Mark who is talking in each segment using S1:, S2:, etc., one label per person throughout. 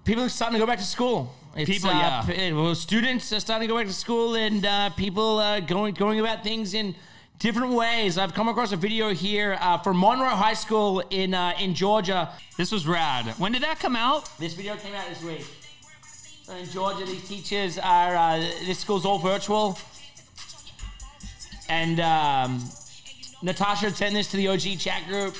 S1: People are starting to go back to school. Students are starting to go back to school, and people going about things in different ways. I've come across a video here from Monroe High School in Georgia.
S2: This was rad. When did that come out?
S1: This video came out this week. So in Georgia, these teachers are, this school's all virtual. And Natasha sent this to the OG chat group.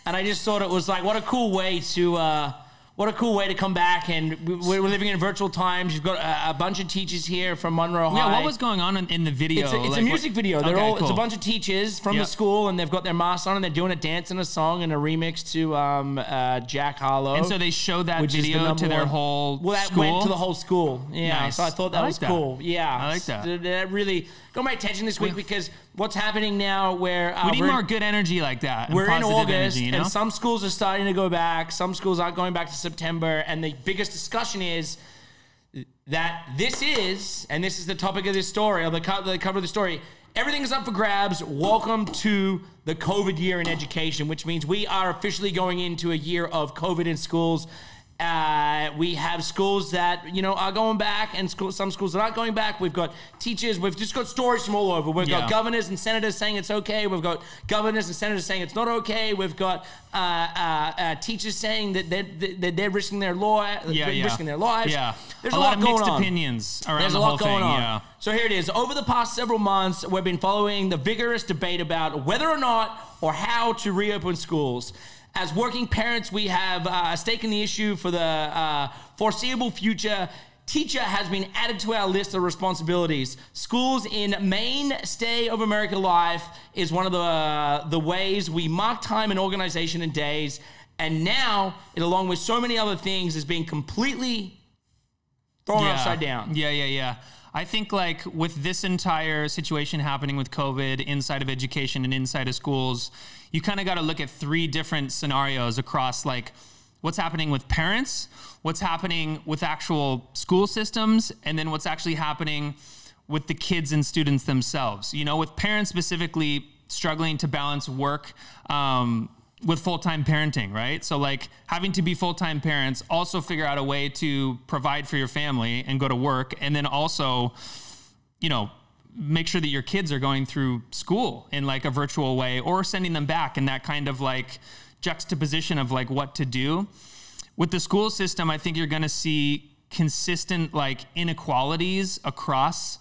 S1: And I just thought it was like, what a cool way to come back. And we're living in virtual times. You've got a bunch of teachers here from Monroe High.
S2: Yeah, what was going on in the video?
S1: It's a music video. It's a bunch of teachers from the school, and they've got their masks on, and they're doing a dance and a song and a remix to Jack Harlow.
S2: And so they showed that video to their whole school?
S1: That went to the whole school. Yeah,
S2: nice.
S1: So I thought that was cool. Yeah.
S2: I like that.
S1: That really got my attention this week because what's happening now where...
S2: we need more good energy like that.
S1: We're in August,
S2: energy, you know?
S1: and some schools are starting to go back. Some schools aren't going back to September. And the biggest discussion is that this is the topic of this story, or the cover of the story, everything is up for grabs. Welcome to the COVID year in education, which means we are officially going into a year of COVID in schools. We have schools that, are going back, and some schools that aren't going back. We've got teachers. We've just got stories from all over. We've got governors and senators saying it's okay. We've got governors and senators saying it's not okay. We've got teachers saying that they're risking their risking their lives.
S2: Yeah,
S1: there's a lot
S2: of
S1: going
S2: mixed
S1: on.
S2: Opinions around
S1: There's
S2: the
S1: a lot
S2: whole
S1: going
S2: thing.
S1: on.
S2: Yeah.
S1: So here it is. Over the past several months, we've been following the vigorous debate about whether or not or how to reopen schools. As working parents, we have a stake in the issue for the foreseeable future. Teacher has been added to our list of responsibilities. Schools in mainstay of American life is one of the ways we mark time and organization and days. And now, it, along with so many other things, is being completely thrown upside down.
S2: Yeah. I think like with this entire situation happening with COVID inside of education and inside of schools, you kind of got to look at three different scenarios across like what's happening with parents, what's happening with actual school systems, and then what's actually happening with the kids and students themselves. With parents specifically struggling to balance work with full-time parenting, right? So like having to be full-time parents, also figure out a way to provide for your family and go to work, and then also, make sure that your kids are going through school in like a virtual way or sending them back, in that kind of like juxtaposition of like what to do. With the school system, I think you're going to see consistent like inequalities across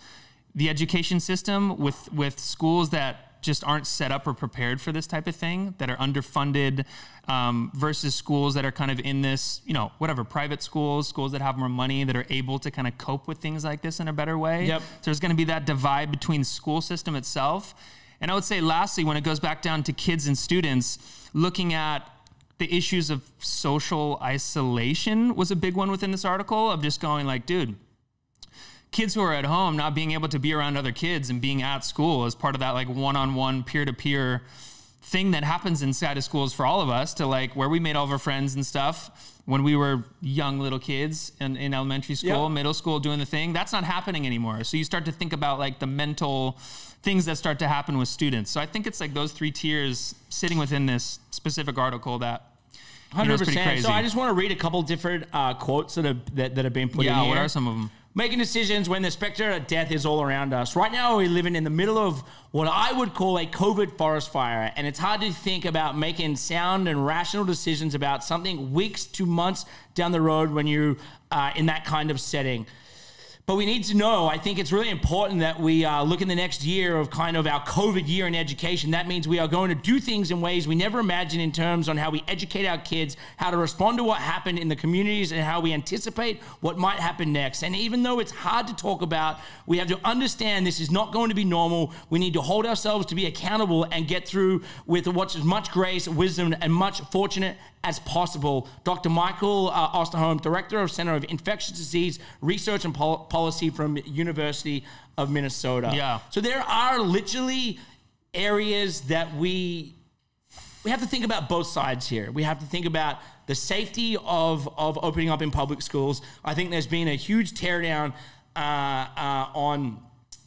S2: the education system with schools that just aren't set up or prepared for this type of thing, that are underfunded, versus schools that are kind of in this, private schools that have more money, that are able to kind of cope with things like this in a better way.
S1: Yep.
S2: So there's going to be that divide between the school system itself. And I would say lastly, when it goes back down to kids and students, looking at the issues of social isolation was a big one within this article, of just going like, dude, kids who are at home not being able to be around other kids and being at school as part of that like one-on-one peer-to-peer thing that happens inside of schools for all of us, to like where we made all of our friends and stuff when we were young little kids in elementary school, middle school, doing the thing. That's not happening anymore. So you start to think about like the mental things that start to happen with students. So I think it's like those three tiers sitting within this specific article that
S1: 100%.
S2: Is pretty crazy.
S1: So I just want to read a couple different quotes that have been put in here.
S2: Yeah, what are some of them?
S1: Making decisions when the specter of death is all around us. Right now, we're living in the middle of what I would call a COVID forest fire, and it's hard to think about making sound and rational decisions about something weeks to months down the road when you're in that kind of setting. But we need to know, I think it's really important that we look in the next year of kind of our COVID year in education. That means we are going to do things in ways we never imagined, in terms on how we educate our kids, how to respond to what happened in the communities, and how we anticipate what might happen next. And even though it's hard to talk about, we have to understand this is not going to be normal. We need to hold ourselves to be accountable and get through with what's as much grace, wisdom, and much fortunate as possible. Dr. Michael Osterholm, Director of Center of Infectious Disease Research and Policy from University of Minnesota.
S2: Yeah.
S1: So there are literally areas that we have to think about both sides here. We have to think about the safety of opening up in public schools. I think there's been a huge teardown on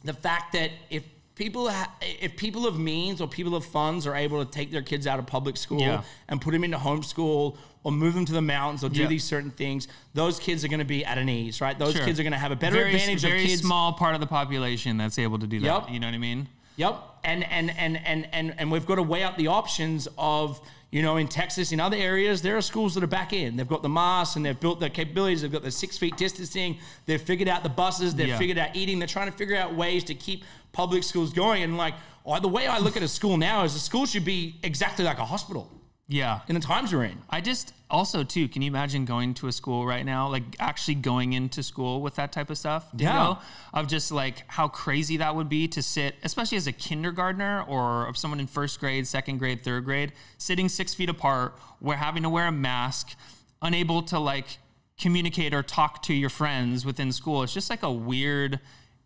S1: the fact that if if people of means or people of funds are able to take their kids out of public school and put them into homeschool or move them to the mountains or do these certain things, those kids are going to be at an ease, right? Those kids are going to have a better advantage of kids.
S2: Very small part of the population that's able to do that. You know what I mean?
S1: Yep. And we've got to weigh up the options of, you know, in Texas, in other areas, there are schools that are back in. They've got the masks and they've built their capabilities. They've got the 6 feet distancing. They've figured out the buses. They've figured out eating. They're trying to figure out ways to keep public schools going. And like, the way I look at a school now is a school should be exactly like a hospital.
S2: Yeah.
S1: In the times we're in.
S2: I just also too, can you imagine going to a school right now, like actually going into school with that type of stuff?
S1: Yeah.
S2: Of just like how crazy that would be to sit, especially as a kindergartner or of someone in first grade, second grade, third grade, sitting 6 feet apart, we're having to wear a mask, unable to like communicate or talk to your friends within school. It's just like a weird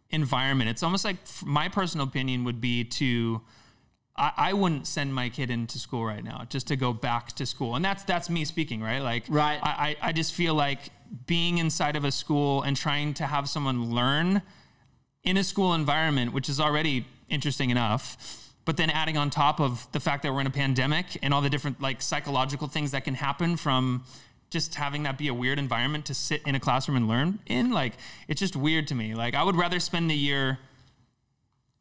S2: environment. It's almost like my personal opinion would be to, I wouldn't send my kid into school right now just to go back to school. And that's me speaking, right? Like, I just feel like being inside of a school and trying to have someone learn in a school environment, which is already interesting enough, but then adding on top of the fact that we're in a pandemic and all the different like psychological things that can happen from just having that be a weird environment to sit in a classroom and learn in, like, it's just weird to me. Like, I would rather spend the year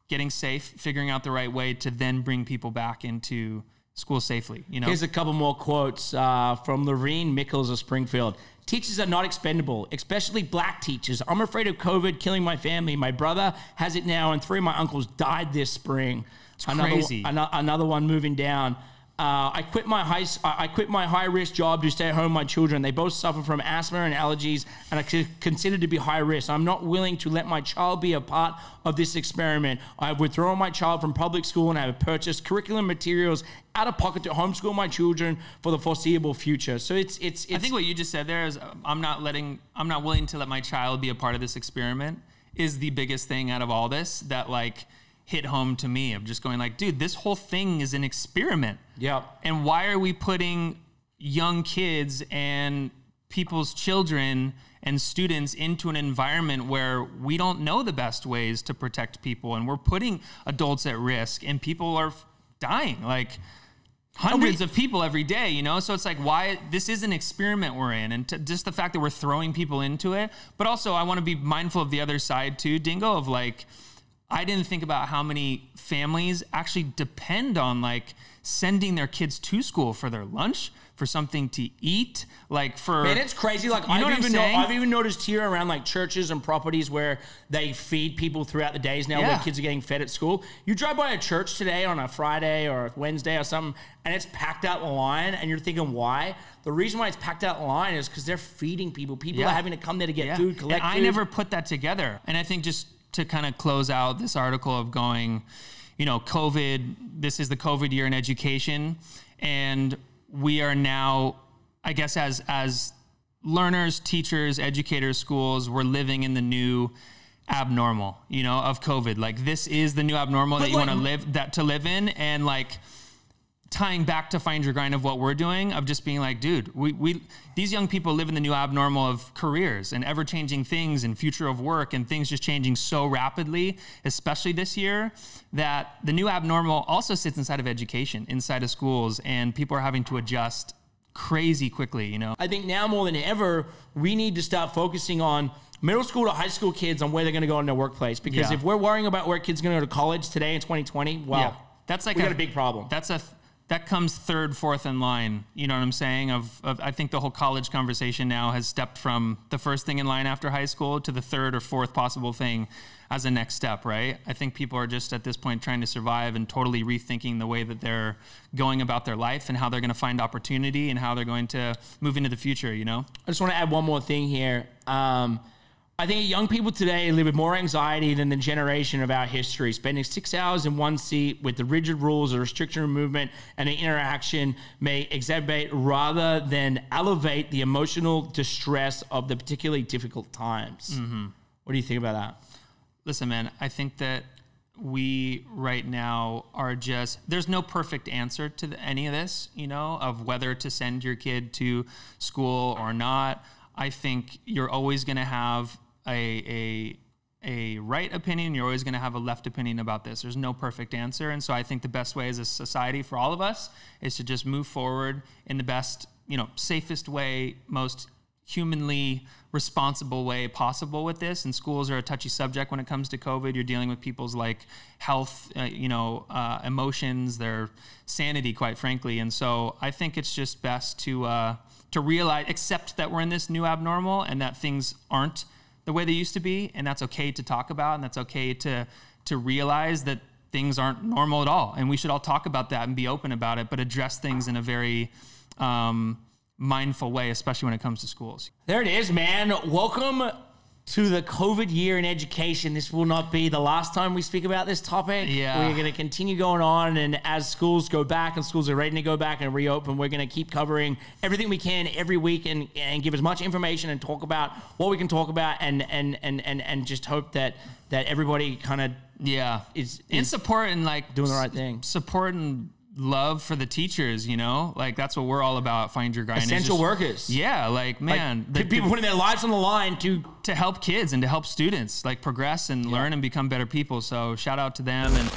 S2: getting safe, figuring out the right way to then bring people back into school safely, you know?
S1: Here's a couple more quotes from Lorene Mickles of Springfield. Teachers are not expendable, especially black teachers. I'm afraid of COVID killing my family. My brother has it now, and 3 of my uncles died this spring.
S2: It's crazy.
S1: Another one moving down. I quit my high risk job to stay at home with my children. They both suffer from asthma and allergies and are considered to be high risk. I'm not willing to let my child be a part of this experiment. I have withdrawn my child from public school and I have purchased curriculum materials out of pocket to homeschool my children for the foreseeable future. So it's
S2: I think what you just said there is I'm not willing to let my child be a part of this experiment is the biggest thing out of all this that like hit home to me of just going like, dude, this whole thing is an experiment.
S1: Yeah.
S2: And why are we putting young kids and people's children and students into an environment where we don't know the best ways to protect people and we're putting adults at risk and people are dying, like hundreds of people every day, you know? So it's like, why this is an experiment we're in, and just the fact that we're throwing people into it. But also I want to be mindful of the other side too, Dingo, of like, I didn't think about how many families actually depend on like sending their kids to school for their lunch, for something to eat, like for...
S1: Man, it's crazy. Like, I've even noticed here around like churches and properties where they feed people throughout the days now where kids are getting fed at school. You drive by a church today on a Friday or a Wednesday or something, and it's packed out the line, and you're thinking, why? The reason why it's packed out the line is because they're feeding people. People are having to come there to get food, collect food.
S2: I never put that together. And I think just to kind of close out this article of going, you know, COVID, this is the COVID year in education. And we are now, I guess, as learners, teachers, educators, schools, we're living in the new abnormal, you know, of COVID. Like, this is the new abnormal that you want to live in. And like, tying back to Find Your Grind of what we're doing, of just being like, dude, these young people live in the new abnormal of careers and ever-changing things and future of work and things just changing so rapidly, especially this year, that the new abnormal also sits inside of education, inside of schools, and people are having to adjust crazy quickly, you know?
S1: I think now more than ever, we need to start focusing on middle school to high school kids on where they're going to go in their workplace. Because if we're worrying about where kids are going to go to college today in 2020,
S2: that's like
S1: we got a big problem.
S2: That comes third, fourth in line. You know what I'm saying? I think the whole college conversation now has stepped from the first thing in line after high school to the third or fourth possible thing as a next step, right? I think people are just at this point trying to survive and totally rethinking the way that they're going about their life and how they're going to find opportunity and how they're going to move into the future, you know?
S1: I just want to add one more thing here. I think young people today live with more anxiety than the generation of our history. Spending 6 hours in one seat with the rigid rules, a restriction of movement, and an interaction may exacerbate rather than elevate the emotional distress of the particularly difficult times. Mm-hmm. What do you think about that?
S2: Listen, man, I think that we right now are just, there's no perfect answer to any of this, you know, of whether to send your kid to school or not. I think you're always going to have a a right opinion. You're always going to have a left opinion about this. There's no perfect answer. And so I think the best way as a society for all of us is to just move forward in the best, safest way, most humanly responsible way possible with this. And schools are a touchy subject when it comes to COVID. You're dealing with people's health, emotions, their sanity, quite frankly. And so I think it's just best to realize, accept that we're in this new abnormal and that things aren't the way they used to be. And that's okay to talk about. And that's okay to realize that things aren't normal at all. And we should all talk about that and be open about it, but address things in a very, mindful way, especially when it comes to schools.
S1: There it is, man. Welcome to the COVID year in education. This will not be the last time we speak about this topic.
S2: Yeah.
S1: We're going to continue going on, and as schools go back and schools are ready to go back and reopen, we're going to keep covering everything we can every week and give as much information and talk about what we can talk about and just hope that everybody kind of is
S2: support and
S1: doing the right thing.
S2: Support and love for the teachers, that's what we're all about. Find your guy.
S1: Essential workers.
S2: Yeah,
S1: people putting their lives on the line to
S2: help kids and to help students progress and learn and become better people. So shout out to them. And